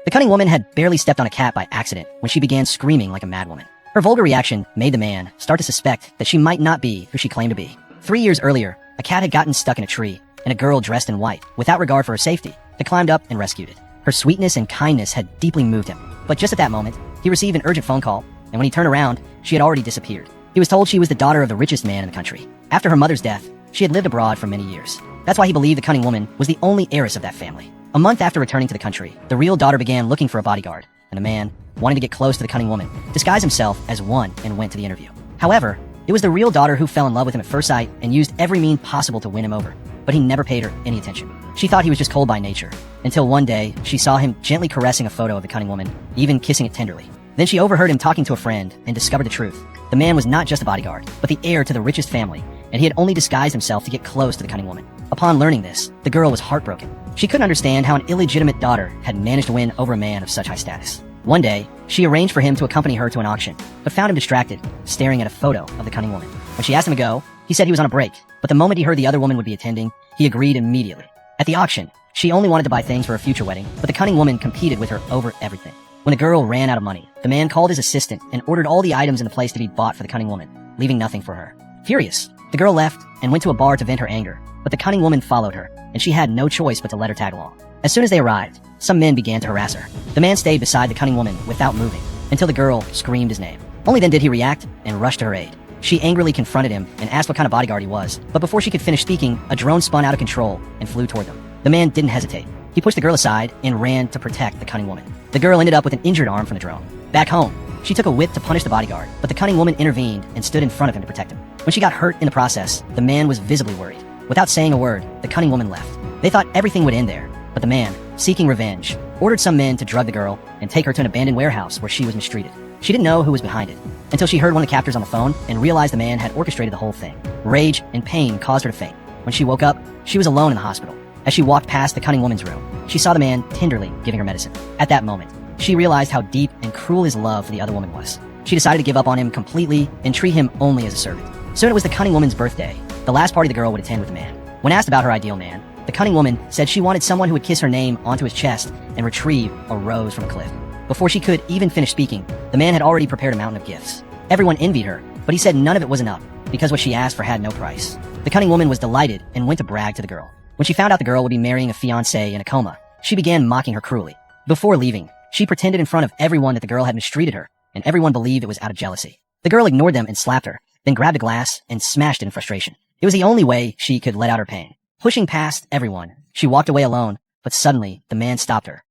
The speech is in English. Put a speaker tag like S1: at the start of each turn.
S1: The cunning woman had barely stepped on a cat by accident when she began screaming like a madwoman. Her vulgar reaction made the man start to suspect that she might not be who she claimed to be. 3 years earlier, a cat had gotten stuck in a tree, and a girl dressed in white, without regard for her safety, had climbed up and rescued it. Her sweetness and kindness had deeply moved him. But just at that moment, he received an urgent phone call, and when he turned around, she had already disappeared. He was told she was the daughter of the richest man in the country. After her mother's death, she had lived abroad for many years. That's why he believed the cunning woman was the only heiress of that family. A month after returning to the country, the real daughter began looking for a bodyguard, and the man, wanting to get close to the cunning woman, disguised himself as one and went to the interview. However, it was the real daughter who fell in love with him at first sight and used every means possible to win him over. But he never paid her any attention. She thought he was just cold by nature, until one day she saw him gently caressing a photo of the cunning woman, even kissing it tenderly. Then she overheard him talking to a friend and discovered the truth. The man was not just a bodyguard, but the heir to the richest family, and he had only disguised himself to get close to the cunning woman. Upon learning this, the girl was heartbroken. She couldn't understand how an illegitimate daughter had managed to win over a man of such high status. One day, she arranged for him to accompany her to an auction, but found him distracted, staring at a photo of the cunning woman. When she asked him to go, he said he was on a break, but the moment he heard the other woman would be attending, he agreed immediately. At the auction, she only wanted to buy things for a future wedding, but the cunning woman competed with her over everything. When the girl ran out of money, the man called his assistant and ordered all the items in the place to be bought for the cunning woman, leaving nothing for her. Furious, the girl left and went to a bar to vent her anger, but the cunning woman followed her, and she had no choice but to let her tag along. As soon as they arrived, some men began to harass her. The man stayed beside the cunning woman without moving, until the girl screamed his name. Only then did he react and rush to her aid. She angrily confronted him and asked what kind of bodyguard he was, but before she could finish speaking, a drone spun out of control and flew toward them. The man didn't hesitate. He pushed the girl aside and ran to protect the cunning woman. The girl ended up with an injured arm from the drone. Back home, she took a whip to punish the bodyguard, but the cunning woman intervened and stood in front of him to protect him. When she got hurt in the process, the man was visibly worried. Without saying a word, the cunning woman left. They thought everything would end there, but the man, seeking revenge, ordered some men to drug the girl and take her to an abandoned warehouse where she was mistreated. She didn't know who was behind it, until she heard one of the captors on the phone and realized the man had orchestrated the whole thing. Rage and pain caused her to faint. When she woke up, she was alone in the hospital. As she walked past the cunning woman's room, she saw the man tenderly giving her medicine. At that moment, she realized how deep and cruel his love for the other woman was. She decided to give up on him completely and treat him only as a servant. Soon it was the cunning woman's birthday, the last party the girl would attend with the man. When asked about her ideal man, the cunning woman said she wanted someone who would kiss her name onto his chest and retrieve a rose from a cliff. Before she could even finish speaking, the man had already prepared a mountain of gifts. Everyone envied her, but he said none of it was enough, because what she asked for had no price. The cunning woman was delighted and went to brag to the girl. When she found out the girl would be marrying a fiancé in a coma, she began mocking her cruelly. Before leaving, she pretended in front of everyone that the girl had mistreated her, and everyone believed it was out of jealousy. The girl ignored them and slapped her, then grabbed a glass and smashed it in frustration. It was the only way she could let out her pain. Pushing past everyone, she walked away alone, but suddenly the man stopped her.